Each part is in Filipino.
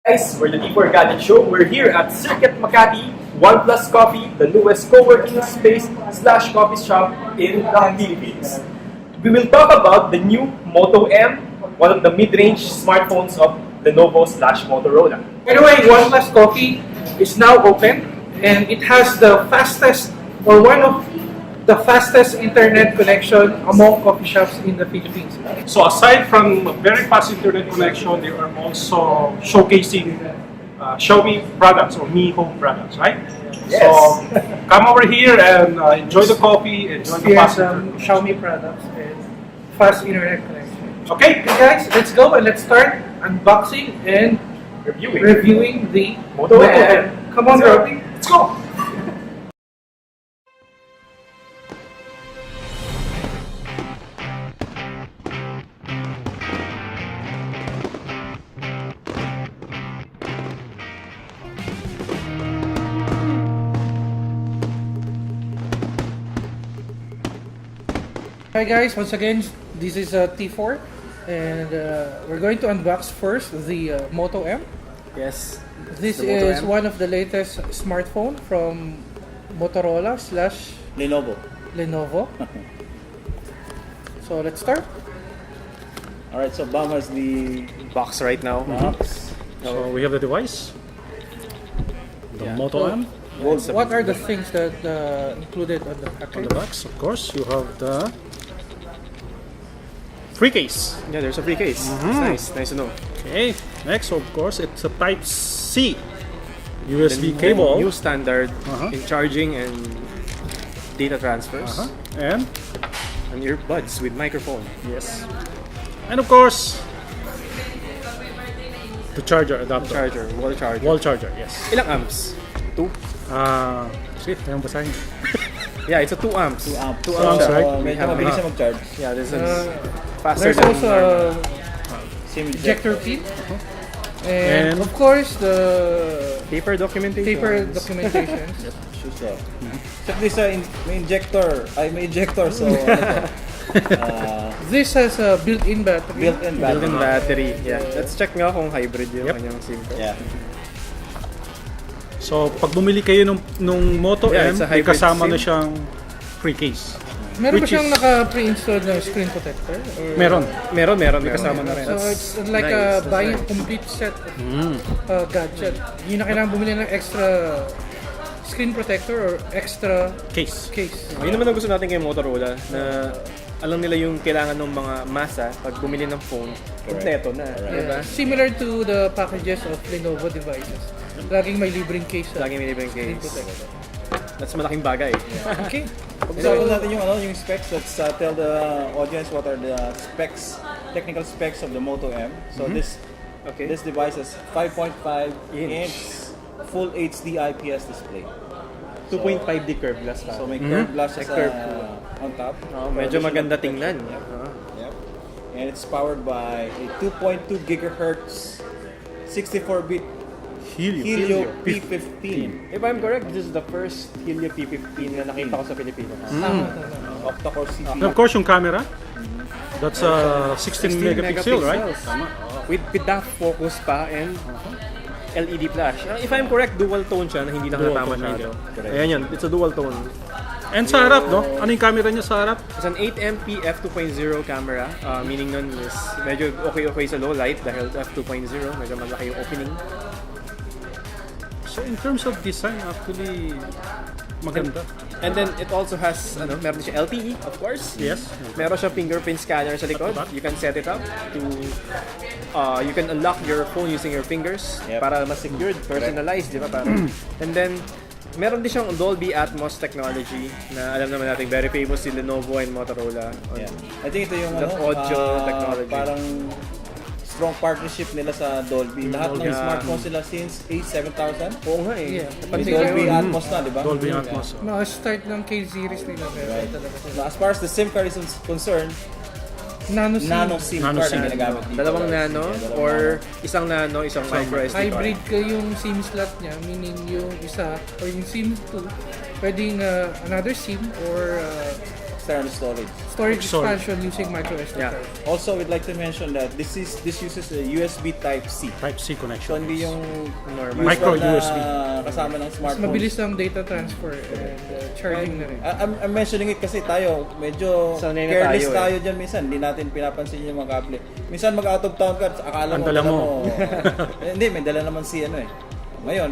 Guys, we're the D4 Gadget Show. We're here at Circuit Makati, OnePlus Coffee, the newest co-working space / coffee shop in the Philippines. We will talk about the new Moto M, one of the mid-range smartphones of Lenovo / Motorola. By the way, OnePlus Coffee is now open and it has the fastest or one of the fastest internet connection among coffee shops in the Philippines. So aside from a very fast internet connection, they are also showcasing Xiaomi products or Mi Home products, right? Yes. So come over here and enjoy the coffee, enjoy the fast internet. Xiaomi products and fast internet connection. Okay? Okay guys, let's go and let's start unboxing and reviewing the Moto M. Come on, Robbie. Let's go! Hi guys, once again, this is T4 and we're going to unbox first the Moto M. Yes. This the Moto is M. one of the latest smartphone from Motorola / Lenovo. So let's start. Alright, so Bam has the box right now. Box. So we have the device, the Yeah. Moto M. What are the things that included on the On package? the box, of course, you have the free case. Yeah, there's a free case. It's nice to know. Okay, next, of course, it's a Type-C USB cable. New standard Uh-huh. in charging and data transfers. And earbuds with microphone. yes, and of course, the charger adapter. Charger, wall charger. Wall charger, yes. Ilang amps? 2? Sige, tayong basahin. Yeah, it's a 2 amps. 2 amps, right? Medyo mabilis siya mag-charge. Yeah, this is faster There's than also SIM ejector pin And- and of course the paper documentation. paper documentation. Check this may ejector so This has a built-in battery. built-in Built-in battery. battery. Yeah. Let's check nga kung hybrid yung kanyang SIM card. Yeah. So, pag bumili kayo nung Moto Yeah, M, it's a may hybrid kasama na SIM. siyang free case. Meron ba Which siyang is- naka-pre-installed na screen protector? Or- Meron. Meron. May kasama na rin. So it's like nice, that's buying a nice. complete set of gadget. Hindi na kailangan bumili ng extra screen protector or extra Case. case. Yun naman ang gusto natin kay Motorola na alam nila yung kailangan ng mga masa pag bumili ng phone, kompleto na. Diba? Similar to the packages of Lenovo devices. Laging may libreng case. Lagi may libreng screen case. protector. That's malaking bagay. Okay. Pag-usapan natin yung specs. Let's tell the audience what are the technical specs of the Moto M. So this device has 5.5 inch full HD IPS display. 2.5D curved glass pa. So may curved glass on top. Medyo maganda tingnan. Yep. And it's powered by a 2.2 gigahertz 64-bit Helio P15. If I'm correct, this is the first Helio P15 na nakita ko sa Pilipinas. Octa-core And CPU. of course, yung camera, that's 16 megapixel, right? Tama. With PDAF focus pa and LED flash. If I'm correct, dual tone siya na hindi Dual nakatama tone, masyado. yeah. Ayan yun, it's a dual tone. And sa harap, no? Ano yung camera niya sa harap? It's an 8MP f2.0 camera, meaning nun is medyo okay sa low light dahil f2.0, medyo malaki yung opening. So in terms of design, actually, maganda. And then it also has, meron siya LTE, of course. Yes. Meron siya fingerprint scanner sa likod. You can set it up to, you can unlock your phone using your fingers para mas secured, personalized, di ba? And then, meron din siyang Dolby Atmos technology na alam naman natin very famous si Lenovo and Motorola. Yeah. I think ito yung That audio technology. Parang strong partnership nila sa Dolby. Lahat ng smartphones nila since A7000. Oo nga eh. Yeah. May Pati Dolby ngayon, Atmos na, di ba? Dolby Atmos. mga start ng K-series nila. Meron talaga sila. So, as far as the SIM card is concerned, Nano SIM. nano SIM Nano card SIM. ang ginagamit dito. Dalawang nano Dalawang or nano. isang nano, isang microSD card. Hybrid ka yung SIM slot niya, meaning yung isa or yung SIM 2, pwedeng another SIM or external storage. Storage Sorry. expansion using microSD Yeah. card. Also, we'd like to mention that this uses a USB Type-C. Type-C So, connection. hindi yung Normal. Micro usual na USB. kasama ng Mas smartphone. mabilis ang data transfer and charging na rin. I'm mentioning it kasi tayo, medyo Sanay na careless tayo, tayo dyan minsan. Hindi natin pinapansin yung mga kable. Minsan mag-out of town ka, akala Ang mo, dala mo. Hindi, may dala naman si ano eh. Ngayon,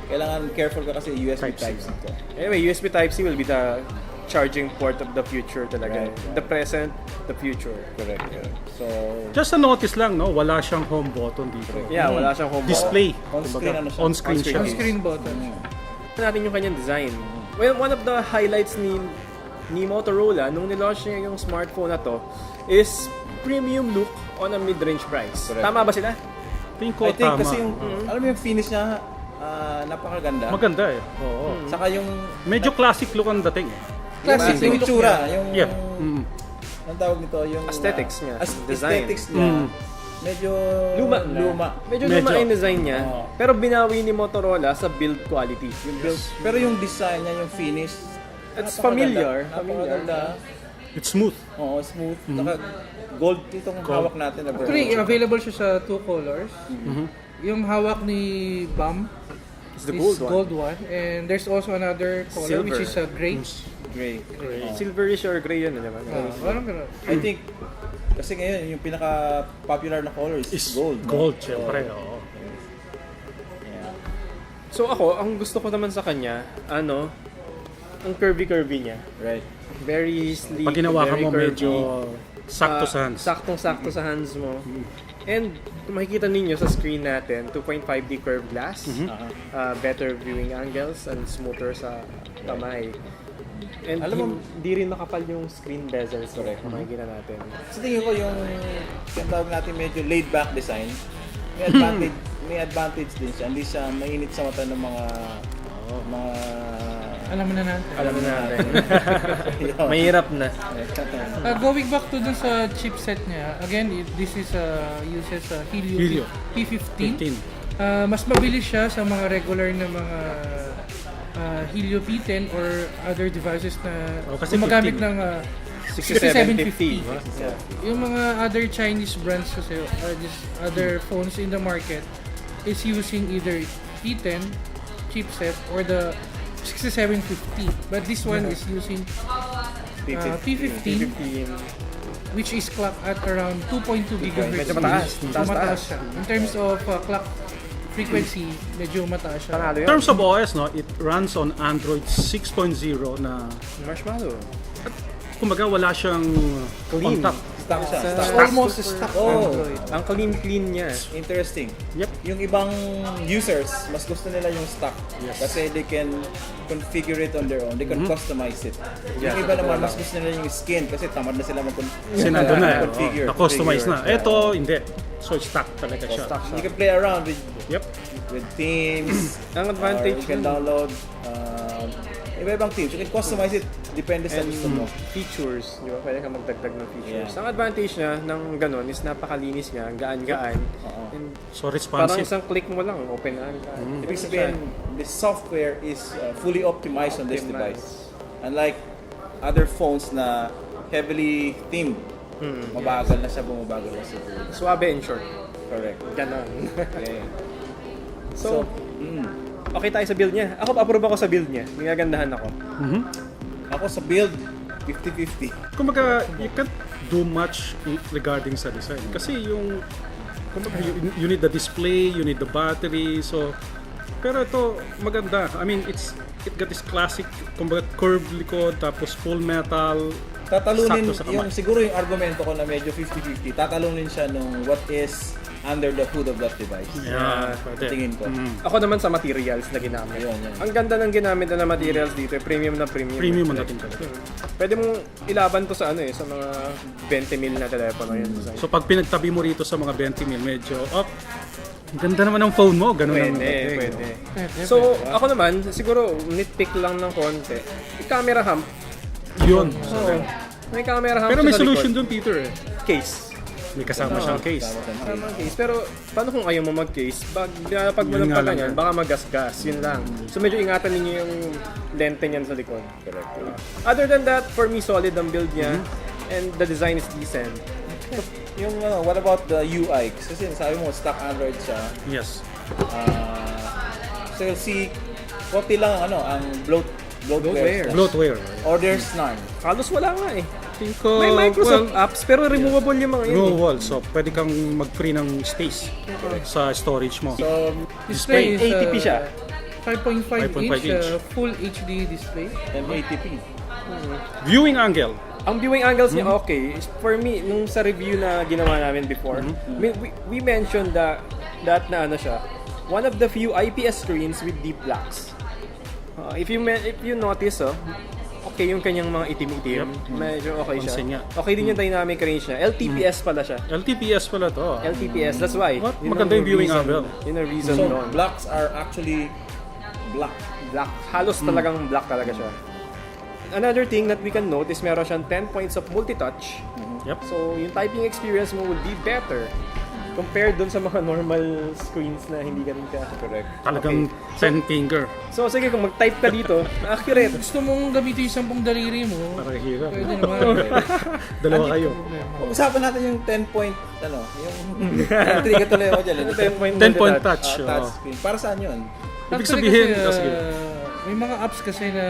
kailangan careful ka kasi USB Type-C. Type-C ka. Anyway, USB Type-C will be the charging port of the future talaga. Right. The present, the future. Correct. So, Just a notice lang, no? Wala siyang home button dito. Yeah, wala siyang home Display. on-screen ano siya? On-screen siya. On-screen button. button. Natin yung kanyang design. Well, one of the highlights ni Motorola nung nilaunch niya yung smartphone na to is premium look on a mid-range price. Correct. Tama ba sila? Tingin ko I think tama. kasi yung, alam mo yung finish niya, napakaganda. Maganda eh. Oo. Saka yung Medyo classic look ang dating eh. Classic yung look itsura, niya. yung Yeah. anong tawag nito, yung Aesthetics niya, design. aesthetics niya. Medyo Luma na. Medyo luma Medyo. yung design niya. Oo. Pero binawi ni Motorola sa build quality. yung build, pero yung design niya, yung finish, It's napakaganda. familiar. Napakaganda. It's smooth. Oo, smooth. Saka gold itong hawak natin na Actually, available siya sa 2 colors. Yung hawak ni Bam It's the is gold one. gold one. And there's also another color which is Silver. gray. gray. Silverish or gray yun, di ba? Parang ganun. I think kasi ngayon yung pinaka-popular na color is Is gold. no? Gold, syempre. Oo. Yeah. So ako, ang gusto ko naman sa kanya, ang curvy-curvy niya. Right. Very sleek, Pag ginawa ka very mo, curvy. medyo sakto sa hands. Saktong-sakto sa hands mo. And kung makikita ninyo sa screen natin, 2.5D curved glass, better viewing angles, and smoother sa kamay. And Alam mo- hindi rin makapal yung screen bezels kung makikita natin. Sa tingin ko yung tawag natin medyo laid back design, may advantage din siya. Hindi siya mainit sa mata ng mga Alam mo na natin. Alam na natin. Yun. Mahirap na. Going back to dun sa chipset niya, again, this is uses Helio Helio. P15. Mas mabilis siya sa mga regular na mga Helio P10 or other devices na kasi gumagamit 15. ng 6750. 6750. Yeah. Yung mga other Chinese brands kasi, or just other phones in the market is using either P10 chipset or the 6750. But this one is using P15, which is clocked at around 2.2 gigahertz. Medyo mataas. Medyo mataas siya. In terms of clock frequency, medyo mataas siya. Panalo In yun. terms of OS, no, it runs on Android 6.0 na Marshmallow. kumbaga wala siyang Clean. on top. Stock siya. Sa- Stock. Almost stuck Oh. Android. Ang clean niya. Interesting. Yep. Yung ibang users, mas gusto nila yung stock. Kasi they can configure it on their own. They can customize it. Yung iba naman, mas gusto nila yung skin kasi tamad na sila Kasi nandun na eh. configure. Na-customize na. Ito, hindi. So, stock talaga siya. You can play around with Yep. themes. Ang advantage or you can nun. download iba-ibang themes. You can customize it depende sa And gusto mo. features, di ba? Pwede kang magdagdag ng features. Yeah. Ang advantage niya ng ganun is napakalinis niya, ang gaan-gaan. And So, parang responsive. isang click mo lang, open na. Ibig sabihin, the software is fully optimized on this Optimized. device. Unlike other phones na heavily themed. Mabagal na siya, bumabagal na siya. Suabe in short. Correct. Ganon. Okay. So, okay tayo sa build niya. Ako, approve ako sa build niya. Nagagandahan ako. Ako sa build, 50-50. Kumbaga, you can't do much regarding sa design. Kasi yung, kumbaga, you need the display, you need the battery, so, pero ito, maganda. I mean, it got this classic, kumbaga, curved likod, tapos full metal. Tatalunin, Sakto sa kamay. siguro yung argumento ko na medyo 50-50, tatalunin siya nung what is under the hood of that device. Yeah, pwede. Tingin ko. Ako naman sa materials na ginamit. Yun. Ang ganda ng ginamit na materials dito, premium na premium. Premium ang dating talaga. Pwede mong ilaban to sa sa mga 20 mil na telepono yun. So, pag pinagtabi mo rito sa mga 20 mil, medyo, ang ganda naman ng phone mo, ganun ang Pwede, dating. pwede. So, ako naman, siguro nitpick lang ng konti. Yung camera hump. Yun. So, may camera hump Pero may sa solution likod. dun, Peter eh. Case. May kasama siyang case. Tama case. Pero paano kung ayaw mo mag-case? Pag mo Yun lang nga pala lang yan, yan. baka magasgas. Yun lang. So medyo ingatan ninyo yung lente niyan sa likod. Other than that, for me, solid ang build niya. And the design is decent. Yung what about the UI? Kasi sabi mo, stock Android siya. Yes. So you'll see, konti lang ang bloatware. Bloatware. Or there's none. Halos wala nga eh. Ko, May Microsoft apps, pero removable yung mga yun. Removable. So, pwede kang mag-free ng space sa storage mo. So, Display is 80p siya. 5.5 5.5 inch, inch. Full HD display. M80p. Viewing angle. Ang viewing angles niya okay. For me, nung sa review na ginawa namin before, we mentioned that na ano siya, one of the few IPS screens with deep blacks. If you notice, okay yung kanyang mga itim-itim. Medyo okay Pansin siya. niya. Okay din yung dynamic range niya. LTPS pala siya. LTPS pala to. LTPS, that's why. What? Yun Maganda ang yung viewing reason- angle. Yun ang reason So, doon. blacks are actually black. Black. Halos talagang black talaga siya. Another thing that we can note is meron siyang 10 points of multi-touch. Yep. So, yung typing experience mo will be better compared dun sa mga normal screens na hindi ganun ka. Correct. Talagang 10 finger. So, sige, kung mag-type ka dito, accurate. Gusto mong gamitin yung 10 daliri mo, Para hirap. pwede naman. Dalawa kayo. Pag-usapan natin yung 10 point, yung trigger tuloy ako dyan. 10 point touch. Touch screen. Para saan yun? Ibig Actually sabihin, kasi, sige. may mga apps kasi na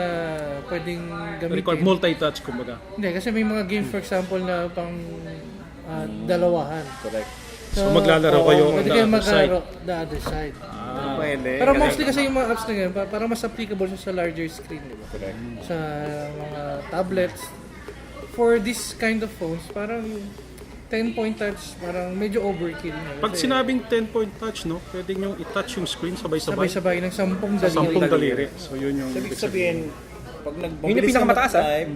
pwedeng Record gamitin. multi-touch, kumbaga. Hindi, kasi may mga game for example na pang dalawahan. Correct. So, maglalaro kayo on pwede the kayo other side. maglaro the other side. Pwede. Pero mostly kasi yung mga apps na ganyan, para mas applicable siya sa larger screen, di ba? Correct. Sa mga tablets. For this kind of phones, parang 10-point touch, parang medyo overkill na. Pag Kasi sinabing 10-point touch, no, pwede nyo i-touch yung screen sabay-sabay. sabay-sabay ng 10 Sa daliri. 10 daliri. So, yun yung... Ibig sabihin, pag Yun yung nagbabilis ka pinakamataas, mag-type,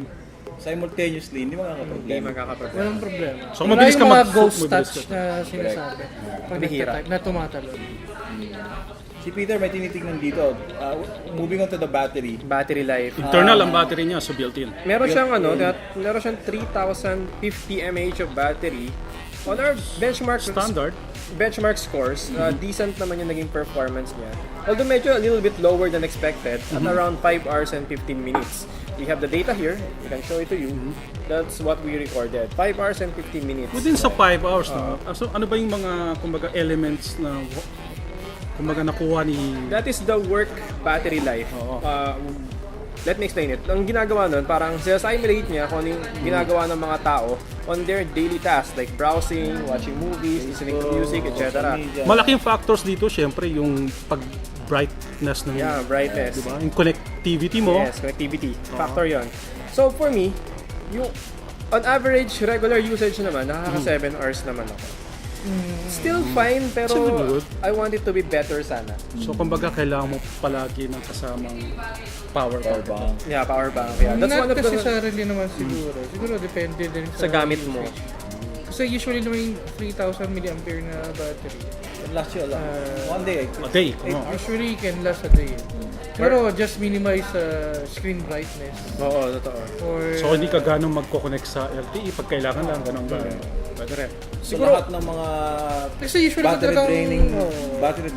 simultaneously, hindi makakaproblema. magkakaproblem. Walang problema. So, mabilis Wala ka yung mga mag- ghost mabilis touch ka. na sinasabi. Pag Bihira. nagtatype, na tumatalon. Si Peter may tinitignan dito. Moving on to the battery. Battery life. Internal ang battery niya, so built-in. Meron siyang meron siyang 3050 mAh of battery. On our benchmark scores, decent naman yung naging performance niya. Although medyo a little bit lower than expected at around 5 hours and 15 minutes. We have the data here. We can show it to you. That's what we recorded. 5 hours and 15 minutes. Within sa 5 hours, no? So, ano ba yung mga, kumbaga, elements na, kumbaga, nakuha ni... That is the work battery life. Let me explain it. Ang ginagawa nun, parang sinasimulate niya kung ano yung ginagawa ng mga tao on their daily tasks like browsing, watching movies, listening to music, etc. Malaking factors dito, syempre, yung pag-brightness ng... Yeah, brightness. Diba? Yung connectivity mo. Yes, connectivity. Factor yon. So for me, yung on average, regular usage naman, nakaka 7 hours naman ako. Still fine, pero Still good. I want it to be better sana. So, kumbaga, kailangan mo palagi ng kasamang power bank. Yeah, power bank. Yeah, that's one Not of the... necessarily naman siguro. Siguro depende din Sa gamit mo. Kasi usually naman yung 3,000 mAh na battery. Last year lang. One day. A day. No? Usually can last a day. Pero just minimize screen brightness. Oo, totoo. Or, So, hindi ka ganong magko-connect sa LTE pag kailangan lang, ganun ba? Pwede rin. So lahat ng mga kasi usually battery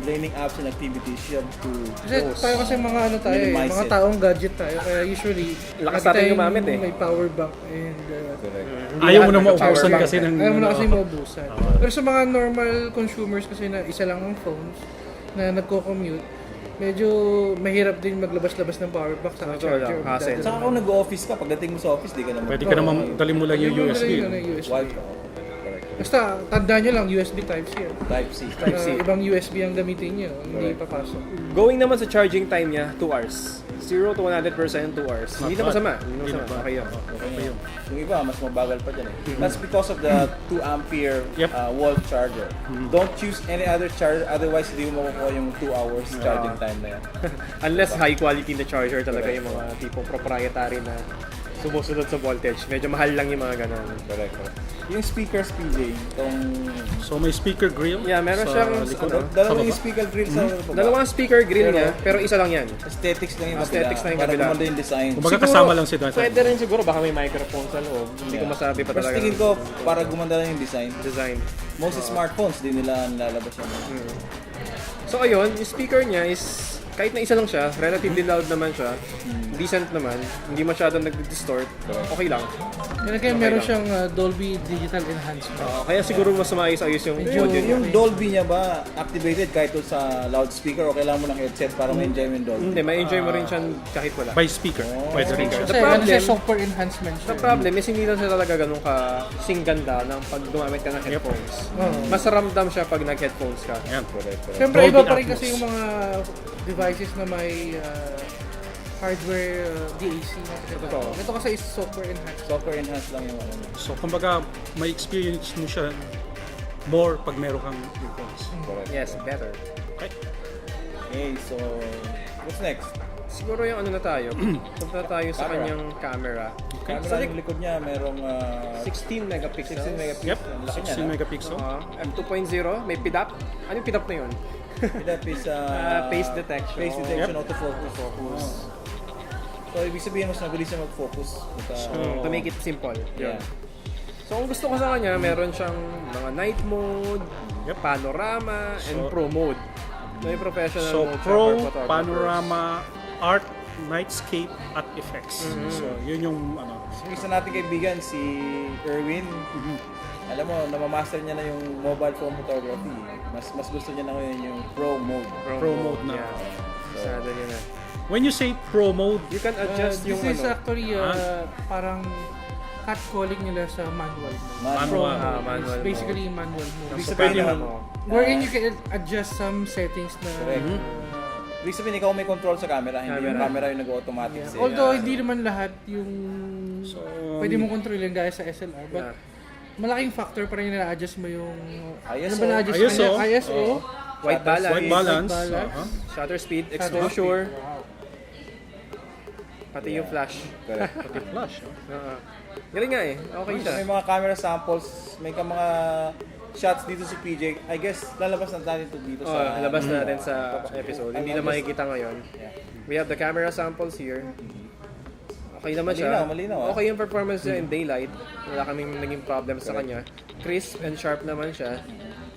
draining apps and activities you have to kasi tayo kasi mga ano tayo minimize mga it. taong gadget tayo. Kaya usually, Lakas lagi natin tayong gumamit eh. may power bank and Ayaw mo na lahat maubusan power bank kasi ng... ayaw mo na kasi maubusan. Pero sa mga normal consumers kasi na isa lang ang phones na nagko-commute, medyo mahirap din maglabas-labas ng power bank sa Totoo charger. lang, hassle. Saka kung nag-office ka, pagdating mo sa office, di ka naman. Pwede ka naman, dali mo lang yung USB. Wifi. Basta, tandaan nyo lang, USB Type-C. Type-C. Type-C. Ibang USB ang gamitin nyo, hindi papasok. Going naman sa charging time niya, 2 hours. 0 to 100%, 2 hours. Hindi na masama. Hindi na masama. Okay yun. Yung iba, mas mabagal pa dyan eh. That's because of the 2 ampere Yep. wall charger. Don't choose any other charger, otherwise hindi mo makukuha yung 2 hours charging time na yan. Unless high quality na charger talaga yung mga tipong proprietary na sumusunod sa voltage. Medyo mahal lang yung mga ganun. Correct. Yung speakers, PJ, itong... So may speaker grill? Yeah, meron sa siyang likod? Dalawang Sa baba? speaker grill sa baba. Dalawang speaker grill niya, pero isa lang yan. Aesthetics lang yung Aesthetics lang yung para kabila. gumanda yung design. Kumbaga kasama lang si Data. Pwede rin siguro, baka may microphone sa loob. Hindi ko masabi pa Pero talaga. tingin ko, para gumanda lang yung design. Most smartphones, di nila nilalabas yan. So ayun, yung speaker niya is, kahit na isa lang siya, relatively loud naman siya, decent naman, hindi masyadong nag-distort, okay lang. And again, meron siyang Dolby Digital Enhancement. Kaya siguro mas maayos-ayos yung audio niya. Yung Dolby niya ba activated kahit doon sa loudspeaker o kailangan mo ng headset para ma-enjoy mo yung Dolby? Hindi, may enjoy mo rin siya kahit wala. By speaker. Pwede rin siya. Kasi problem- ano siya, software enhancement siya. The problem is hindi lang siya talaga ganun ka ganda ng pag gumamit ka ng headphones. Mas ramdam siya pag nag-headphones ka. Ayan. Siyempre, Dolby iba pa rin Atmos. kasi yung mga devices na may hardware DAC. Totoo. Ito kasi is software enhanced. Software enhanced lang yung ano niya. So kumbaga may experience mo siya more pag meron kang earphones. Yes, better. Okay. Okay, so what's next? Siguro yung ano na tayo, punta na tayo sa Camera. kanyang camera. Camera yung likod niya, merong 16 megapixels. 16 megapixels. Yep. Ang laki 16 niya, no? megapixel. F2.0, may PDAP. Ano yung PDAP na yun? That is Face detection. Face detection, Yep. autofocus. So, ibig sabihin mas mabilis siya mag-focus. To make it simple. Yeah. So, kung gusto ko sa kanya, meron siyang mga night mode, Yep. panorama, and So- pro mode. May professional So mode siya pro, for photographers. panorama, art, nightscape, at effects. So yun yung ano. So, isa nating kaibigan, si Erwin. Alam mo, namamaster niya na yung mobile phone photography. Mas gusto niya na ngayon yung pro mode. Pro mode na. Yeah. Masada niya na. When you say pro mode, You can adjust yung This is ano. actually parang catcalling nila sa manual mode. Manual. Manual It's basically manual mode. Ibig So, sabihin, pwede mo, Wherein you can adjust some settings na... Correct. ibig sabihin, ikaw may control sa camera, hindi yung camera yung nag-automatic Yeah. sa'yo. Although hindi naman lahat yung pwede mong kontrolin gaya sa SLR, but malaking factor pa rin yung na-adjust mo yung ano ba na-adjust mo? ISO. ISO, White balance, white balance. balance. shutter speed, exposure, pati yung flash. Correct. pati flash. Galing nga eh. Okay siya. May mga camera samples, may mga shots dito si PJ. I guess, lalabas na natin ito dito sa... Labas natin sa episode. Hindi na makikita ngayon. We have the camera samples here. Okay naman siya. Malinaw, Okay yung performance niya in daylight. Wala kaming naging problem sa kanya. Crisp and sharp naman siya.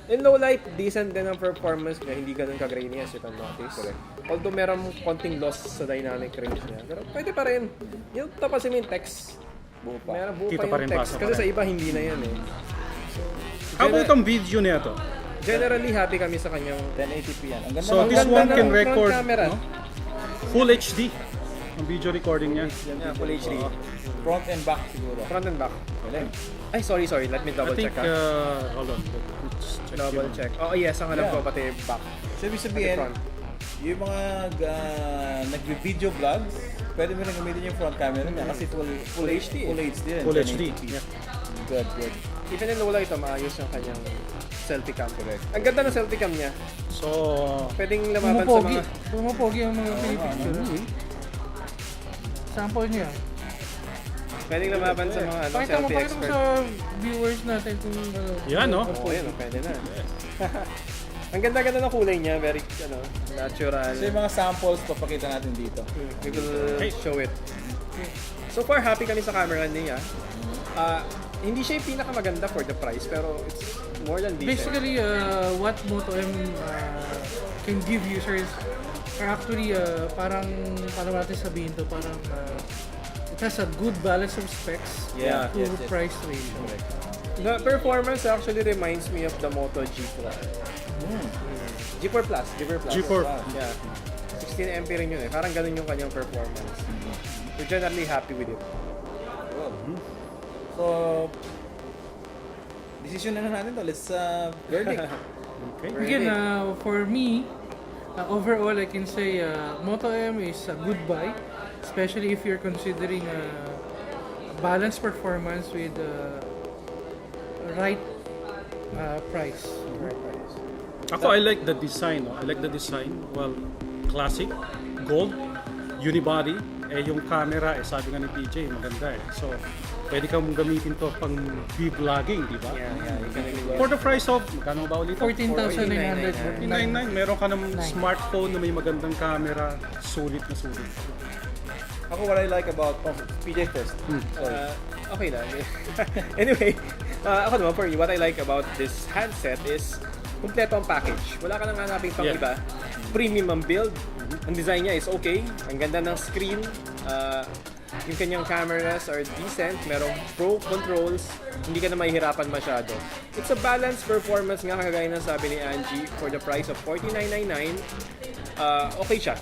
In low light, decent din ang performance niya. Hindi ganun ka-grainy as you can notice. Although meron konting loss sa dynamic range niya. Pero pwede pa rin. Yung tapasin mo yung text. Buo pa. Meron buo Kita pa pa yung rin, text. basa pa Kasi rin. sa iba hindi na yan eh. How about ang video niya to? Generally happy kami sa kanyang 1080p yan. Ang ganda So ng this ganda one ng can front record camera. no? Full HD ang video recording niya. Yeah, full HD. front and back siguro. Front and back. Galing. Ay, sorry. Let me I double think, check ha. hold on. Let's check Double yun. check. Oh, yes. Ang alam Yeah. ko, pati back. So, ibig sabihin, front. yung mga nag-video vlogs, pwede mo rin gamitin yung front camera niya kasi full HD. Full HD din. Full HD. 1080p. Yeah. Good. Even in low light, maayos yung kanyang selfie cam. Ang ganda ng selfie cam niya. So, Pwedeng lamaban sa Pumapogi. mga... Pumapogi ang mga pinipicture. Sample niya. Pwedeng lamaban sa mga Pakita mo selfie expert. sa viewers natin kung ano. yan no? Oo, yan. Pwede na. Ang ganda-ganda ng kulay niya. Very, natural. So, yung mga samples, papakita natin dito. We will show it. So far, happy kami sa camera niya. Hindi siya yung pinakamaganda for the price, pero it's more than decent. Basically, what Moto M can give users are actually parang, paano natin sabihin to, parang it has a good balance of specs Yeah, to yes. price ratio. The performance actually reminds me of the Moto G4. G4 Plus. G4. Yeah. 16 MP rin yun eh. Parang ganun yung kanyang performance. We're generally happy with it. So, decision na natin to. Let's verdict. Okay. Again, for me, overall, I can say Moto M is a good buy, especially if you're considering balanced performance with right price. Ako, I like the design. No? I like the design. Well, classic, gold, unibody, Eh yung camera, sabi nga ni PJ, maganda eh. So, pwede kang gamitin to pang vlogging, di ba? Yeah, you can really For the price of, magkano ba ulit? 14,999. 99, meron ka ng smartphone na may magandang camera, sulit na sulit. Ako, what I like about PJ first. Okay lang. Anyway, ako naman for me, what I like about this handset is kumpleto ang package. Wala ka nang hanapin pang Yeah. iba. Premium ang build. Ang design niya is okay. Ang ganda ng screen. Yung kanyang cameras are decent. Merong pro controls. Hindi ka na mahihirapan masyado. It's a balanced performance nga kagaya ng sabi ni Angie. For the price of $49.99, okay siya.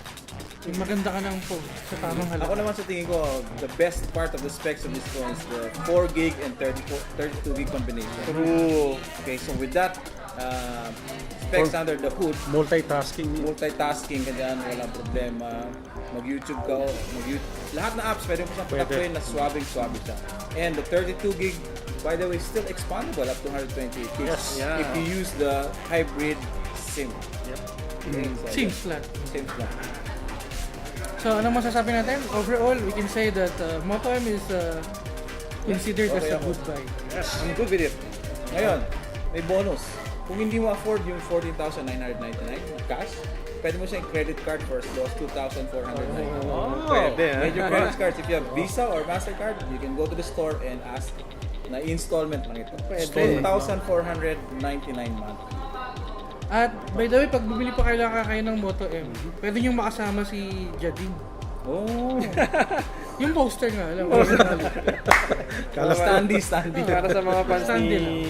Maganda ka ng phone sa tamang Ako halaga. naman sa tingin ko, the best part of the specs of this phone is the 4 gig and 32 gig combination. True. Okay, so with that, specs under the hood, Multitasking. multitasking ka dyan, walang problema. Mag-YouTube ka, lahat na apps pwede mo siyang patakbuhin na swabing-swabe siya. And the 32 gig, by the way, still expandable up to 128 gigs. Yes. Yeah. If you use the hybrid SIM. Okay, so SIM slot. SIM slot. So, ano masasabi natin? Overall, we can say that Moto M is considered as a Okay ako. good buy. I'm good with it. Ngayon, may bonus. Kung hindi mo afford yung 14,999 cash, pwede mo siyang credit card for those 2,499. Pwede, ha? Major credit cards, if you have Visa or MasterCard, you can go to the store and ask na installment lang ito. Pwede. 2,499 month. At by the way, pag bumili pa kayo ng Moto M, pwede nyo makasama si Jadine. Oh! Yung poster nga, alam mo. Standy. Para sa mga fans Standy ni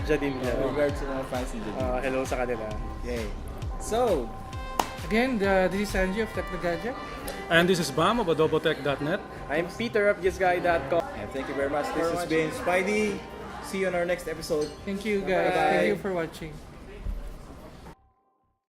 Jadine. Regards sa mga fans ni Jadine. Hello sa kanila. Yay. So, Again, this is Sanji of Technogadget. And this is Bam of adobotech.net. I'm Peter of YesGuy.com. and thank you very much. This has been Spidey. See you on our next episode. Thank you guys. Bye-bye. Thank you for watching.